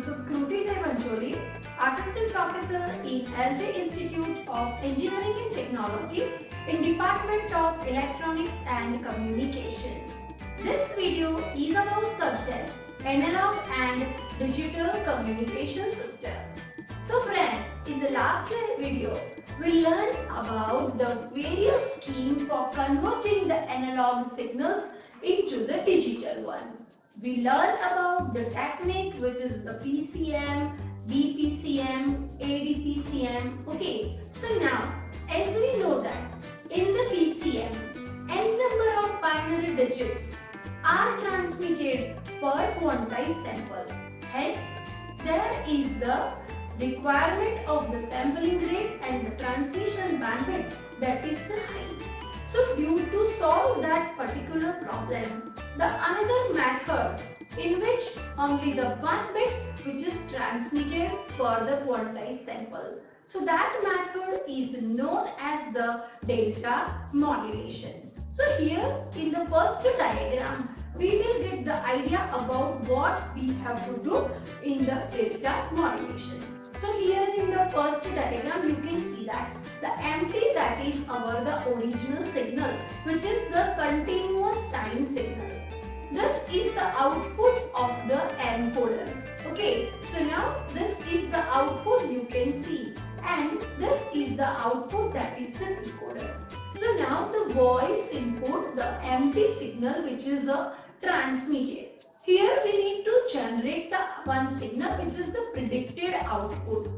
this is Kruti Jai Bancholi, Assistant Professor in LJ Institute of Engineering and Technology in Department of Electronics and Communication. This video is about subject Analog and Digital Communication System. So friends, in the last video, we learned about the various schemes for converting the analog signals into the digital one. We learned about the technique which is the PCM, DPCM, ADPCM. Okay, so now as we know that in the PCM, n number of binary digits are transmitted per quantized sample. Hence, there is the requirement of the sampling rate and the transmission bandwidth, that is the high. So due to solve that particular problem, the another method in which only the one bit which is transmitted for the quantized sample. So that method is known as the delta modulation. So here in the first diagram, we will get the idea about what we have to do in the delta modulation. So here in the first diagram, you can see that the empty, that is the original signal, which is the continuous time signal. This is the output of the encoder. Okay, so now this is the output you can see, and this is the output, that is the decoder. So now the voice input, the empty signal which is transmitted. Here we need to generate the one signal which is the predicted output.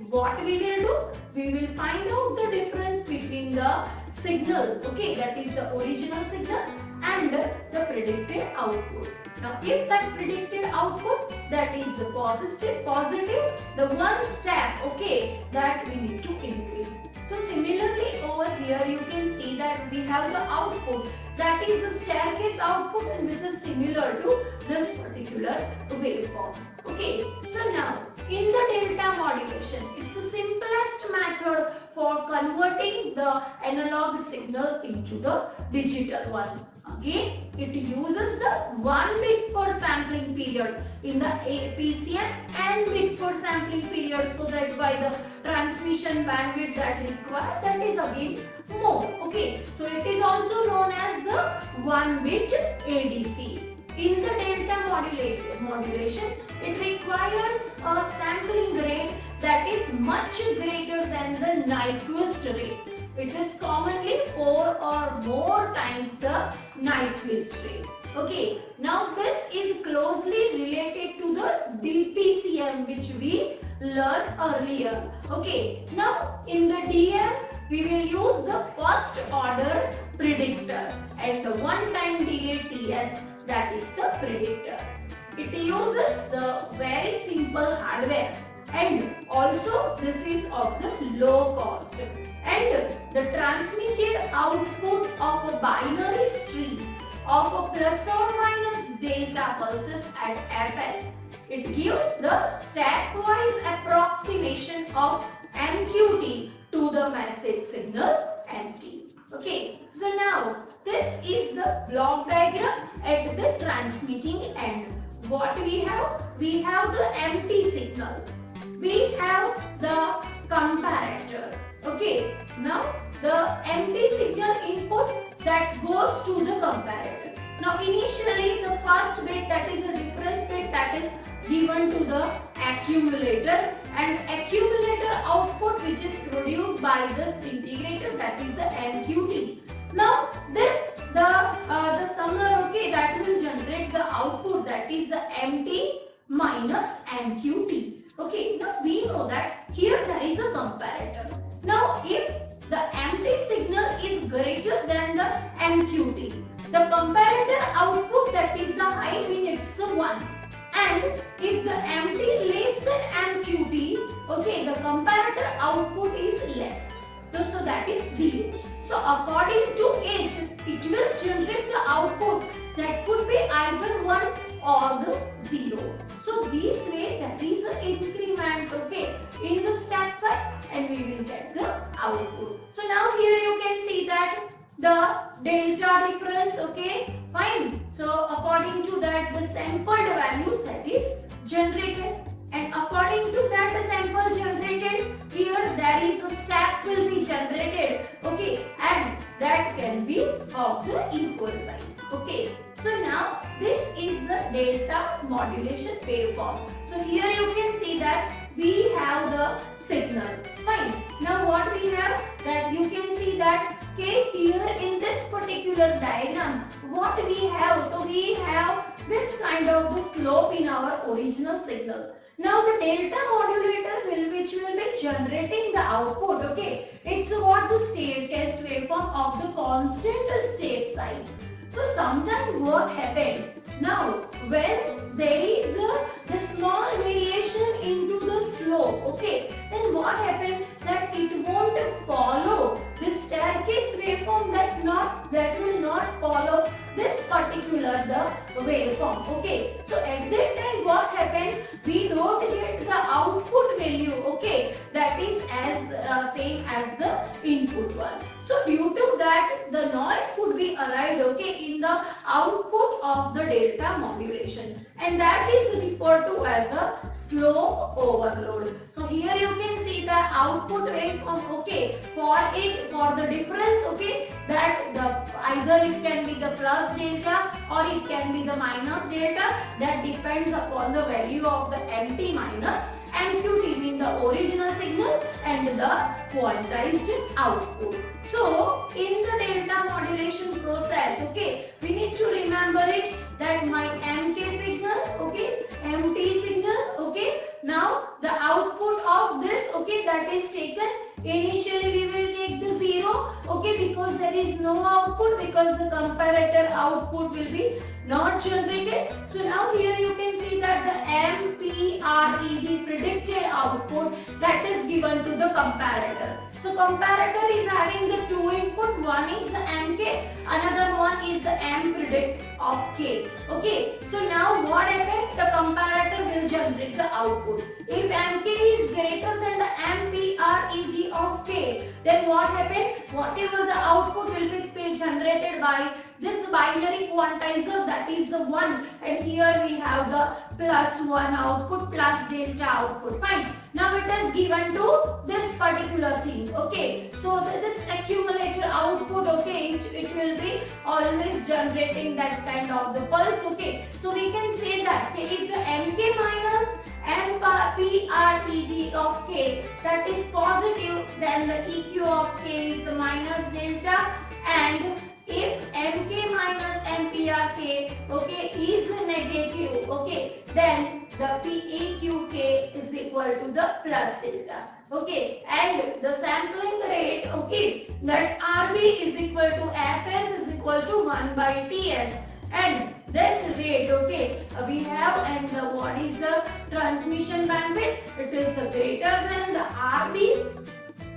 What we will do? We will find out the difference between the signal, okay, that is the original signal, and the predicted output. Now if that predicted output, that is the positive, the one step, okay, that we need to increase. So similarly over here you can see that we have the output, that is the staircase output, and which is similar to this particular waveform. Okay, so now in the delta modulation, it's the simplest method for converting the analog signal into the digital one. Again, it uses the 1 bit per sampling period in the PCM and bit per sampling period, so that by the transmission bandwidth that required, that is again more. Okay, so it is also known as the 1 bit ADC. In the delta modulation, it requires a sampling rate that is much greater than the Nyquist rate. It is commonly 4 or more times the Nyquist rate. Okay, now this is closely related to the DPCM which we learned earlier. Okay, now in the DM we will use the first order predictor and the one time delay TS, that is the predictor. It uses the very simple hardware, and also this is of the low cost, and the transmitted output of a binary stream of a plus or minus delta pulses at fs. It gives the stepwise approximation of MQT to the message signal MT. Okay, so now this is the block diagram at the transmitting end. What we have? We have the empty signal. We have the comparator. Okay, now the empty signal input that goes to the comparator. Now initially the first bit, that is the reference bit, that is given to the accumulator, and accumulator output which is produced by this integrator, that is the MQT. Now this the summer, okay, that will generate the output, that is the MT minus MQT. Okay, now we know that here there is a comparator. Now if the empty signal is greater than the MQT, the comparator output, that is the high, means it's a 1. And if the empty less than MQT, okay, the comparator output is less. So that is 0. So according to it will generate the output that could be either 1 or the 0. So this way, that is an increment, okay, in the step size, and we will get the output. So now here you can see that the delta difference, okay, fine. So according to that, the sampled values, that is generated. and according to that the sample generated, here there is a step will be generated, okay, and that can be of the equal size. Okay, so now this is the delta modulation waveform. So here you can see that we have the signal. Fine. Now what we have, that you can see that okay, here in this particular diagram what we have, so we have this kind of the slope in our original signal. Now the delta modulator which will be generating the output, okay, it's what the staircase waveform of the constant step size. So sometimes what happened, now when there is the small variation into the slope, okay, then what happened, that it won't follow the staircase waveform, that will not follow this particular the waveform. Okay, so at that time what happened, we don't get the output value, okay, that is as same as the input one. So due to that the noise could be arrived, okay, in the output of the delta modulation, and that is referred to as a slope overload. So here you can see the output waveform, okay, for the difference, okay, that the either it can be the plus delta or it can be the minus delta, that depends upon the value of the MT minus MQT, mean the original signal and the quantized output. So in the delta modulation process, okay, we need to remember it that my MK signal, okay, MT signal, okay, now the output of this, okay, that is taken. Initially we will take the 0, okay, because there is no output, because the comparator output will be not generated. So now here you can see that the MPRED predicted output, that is given to the comparator. So comparator is having the two input, one is the MK, another one is the M predict of K. Okay, so now what happens, the comparator will generate the output. If MK is greater than the MPRED of K, then what happens, whatever the output will be generated by this binary quantizer, that is the 1, and here we have the plus 1 output plus delta output. Fine. Now it is given to this particular thing. Okay, so this accumulator output, okay, it will be always generating that kind of the pulse. Okay, so we can say that if the MK minus MPRED of K, that is positive, then the EQ of K is the minus delta, and if MK minus MPRK, okay, is negative, okay, then the PEQK is equal to the plus delta. Okay, and the sampling rate, okay, that RB is equal to Fs is equal to 1 by Ts. And then rate, okay, we have, and what is the transmission bandwidth? It is the greater than the RB,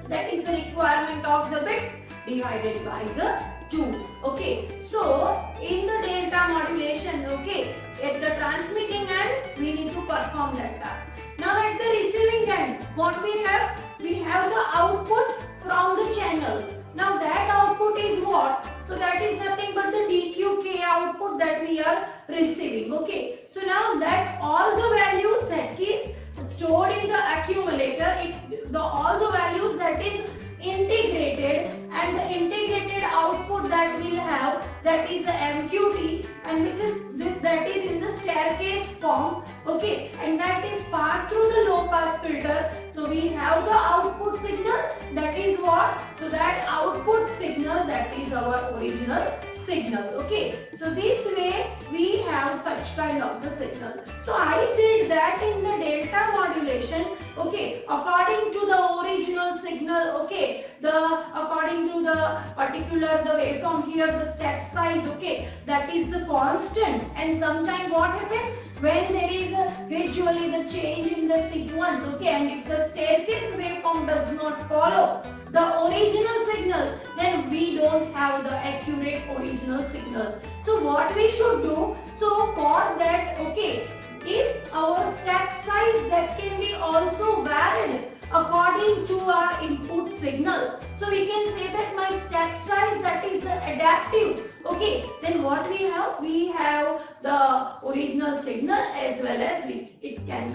that is the requirement of the bits, divided by the 2. Okay, so in the delta modulation, okay, at the transmitting end we need to perform that task. Now at the receiving end, what we have? We have the output from the channel. Now that output is what? So that is nothing but the DQK output that we are receiving. Okay, so now that all the values that is stored in the accumulator, all the values that is integrated, and the integrated output that we'll have, that is the MQT, and which is this, that is in the staircase form, okay, and that is passed through the low pass filter. So we have the output signal, that is what? So that output signal, that is our original signal. Okay, so this way we have such kind of the signal. So I said that in the delta modulation, okay, according to the original signal, okay, according to the particular the waveform, here the step size, okay, that is the constant, and sometimes what happens, when there is gradually the change in the sequence, okay, and if the staircase waveform does not follow the original signal, then we don't have the accurate original signal. So what we should do, so for that, okay, if our step size that can be also varied according to our input signal. So we can say that my step size, that is the adaptive. Okay, then what we have? We have the original signal as well as it can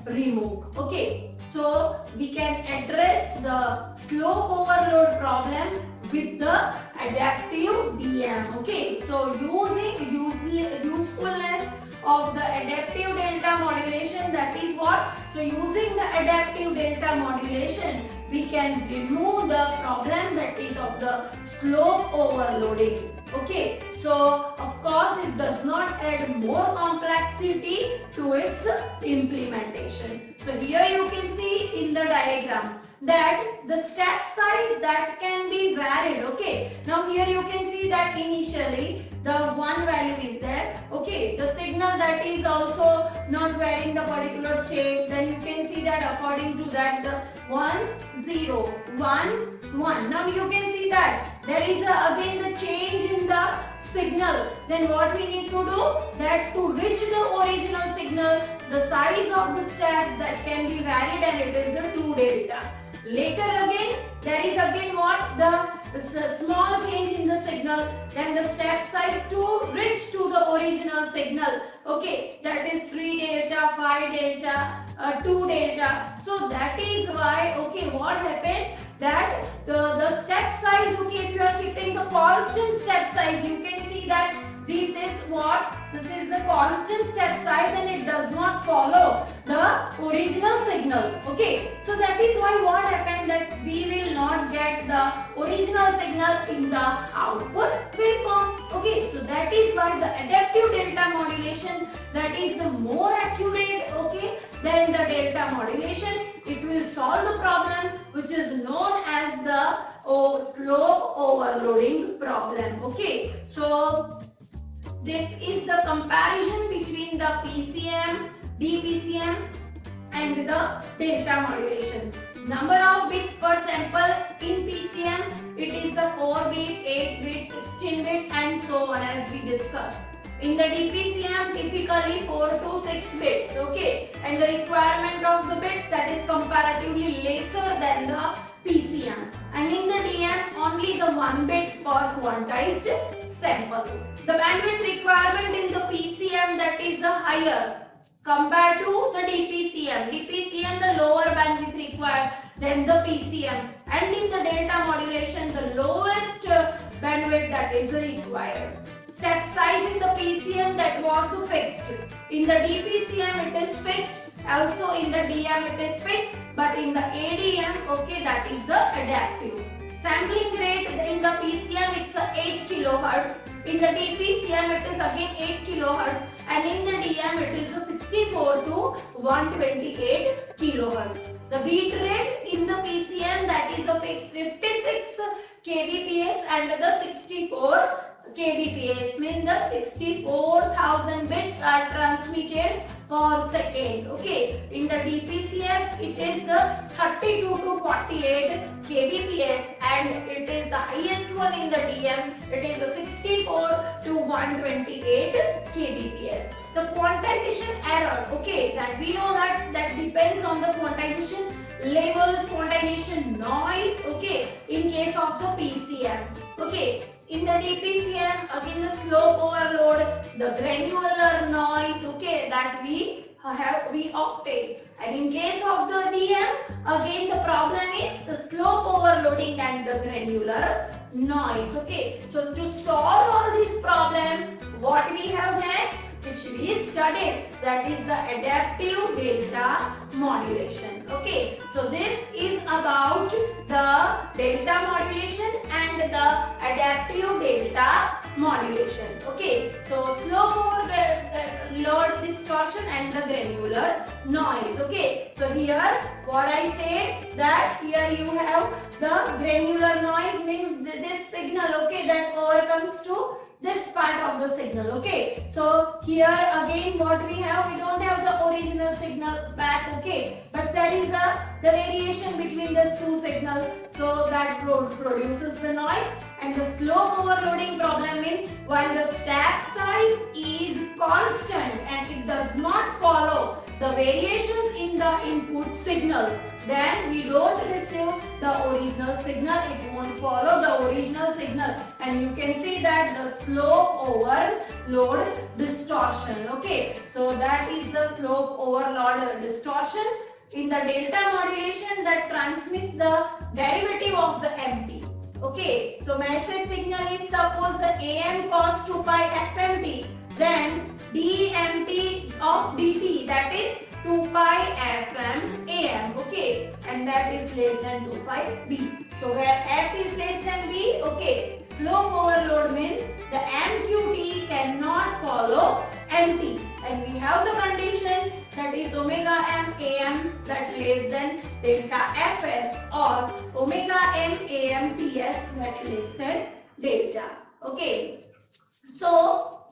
remove. Okay, so we can address the slope overload problem with the adaptive DM. Okay, so usefulness of the adaptive delta modulation, that is what? So using the adaptive delta modulation, we can remove the problem that is of the slope overloading. Okay, so of course it does not add more complexity to its implementation. So here you can see in the diagram that the step size that can be varied. Okay, now here you can see that initially the one value is there. Okay, the signal that is also not varying the particular shape, then you can see that according to that the 1 0 1 1. Now you can see that there is again the change in the signal. Then what we need to do, that to reach the original signal, the size of the steps that can be varied, and it is the 2 delta. Later again, there is again what? The small change in the signal, then the step size to reach to the original signal. Okay, that is 3 delta, 5 delta, 2 delta. So that is why, okay, what happened? That the step size, okay, if you are keeping the constant step size, you can see that this is what? This is the constant step size and it does not follow the original signal. Okay, so that is why what happened, that we will not get the original signal in the output waveform. Okay, so that is why the adaptive delta modulation, that is the more accurate, okay, than the delta modulation. It will solve the problem which is known as the slope overloading problem. Okay, so this is the comparison between the PCM, DPCM and the delta modulation. Number of bits per sample in PCM, it is the 4 bit, 8 bit, 16 bit and so on as we discussed. In the DPCM, typically 4 to 6 bits, okay, and the requirement of the bits, that is comparatively lesser than the PCM. And in the DM, only the 1 bit per quantized sample. The bandwidth requirement in the PCM, that is the higher compared to the DPCM. DPCM, the lower bandwidth required than the PCM, and in the delta modulation, the lowest bandwidth that is required. Step size in the PCM, that was the fixed. In the DPCM it is fixed. Also in the DM it is fixed. But in the ADM, okay, that is the adaptive. Sampling rate in the PCM it's 8 kHz. In the DPCM it is again 8 kHz. And in the DM it is the 64 to 128 kHz. The beat rate in the PCM, that is a fixed 56 kbps and the 64 kbps, means the 64,000 bits are transmitted per second. Okay, in the DPCM it is the 32 to 48 kbps and it is the highest one in the DM, it is the 64 to 128 kbps. The quantization error, okay, that we know that depends on the quantization levels, quantization noise, okay, in case of the PCM. Okay, in the DPCM, again the slope overload, the granular noise, okay, that we obtain. And in case of the DM, again the problem is the slope overloading and the granular noise. Okay, so to solve all these problems, what we have next, which we studied, that is the adaptive delta modulation. Okay, so this is about the delta modulation and the adaptive delta modulation. Okay, so slope overload distortion and the granular noise. Okay, so here what I said, that here you have the granular noise, means this signal, okay, that overcomes to this part of the signal. Okay, so here again what we have, we don't have the original signal back, okay, but there is the variation between the two signals, so that produces the noise. And the slope overloading problem means while the step size is constant and it does not follow the variations in the input signal, then we don't receive the original signal. It won't follow the original signal, and you can see that the slope overload distortion. Okay, so that is the slope overload distortion in the delta modulation that transmits the derivative of the MT. Okay, so message signal is suppose the AM cos 2 pi FMT, then dmt of dt, that is 2 pi FM AM. Okay, and that is less than 2 pi B. So where F is less than B, okay, slope overload means the MQT cannot follow MT, and we have the condition that is omega m AM that less than delta Fs, or omega m AM Ts that less than delta. Okay, so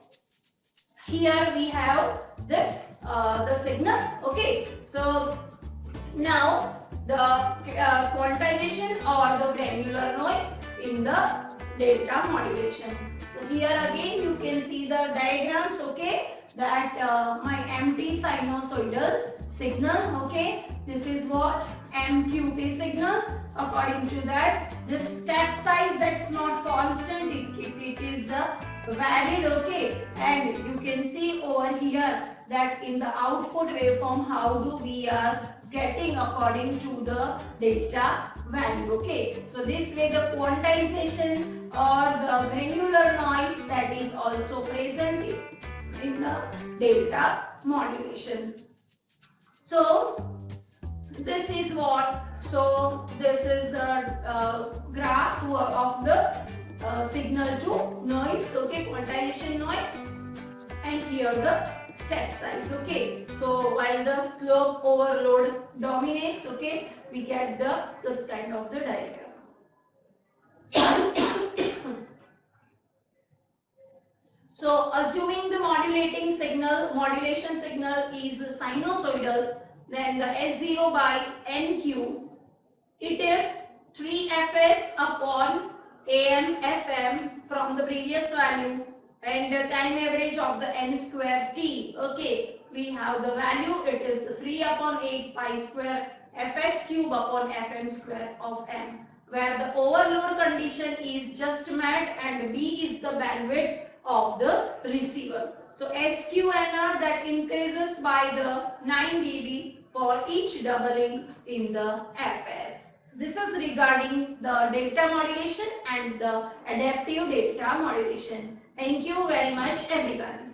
here we have this the signal. Okay, so now the quantization or the granular noise in the delta modulation. So here again you can see the diagrams. Okay, that my MT sinusoidal signal. Okay, this is what MQT signal. According to that, this step size that's not constant, it is the varied. Okay, and you can see over here that in the output waveform how do we are getting according to the delta value. Okay, so this way the quantization or the granular noise that is also present in the delta modulation. So this is what, so this is the graph of the signal to noise. Okay, quantization noise, and here the step size. Okay, so while the slope overload dominates, okay, we get this kind of the diagram. So assuming the modulation signal is sinusoidal, then the S0 by NQ, it is 3Fs upon AM FM from the previous value, and the time average of the n square t. Okay, we have the value, it is the 3 upon 8 pi square Fs cube upon Fm square of m, where the overload condition is just met and B is the bandwidth of the receiver. So SQNR that increases by the 9 dB for each doubling in the Fs. So this is regarding the delta modulation and the adaptive delta modulation. Thank you very much everyone.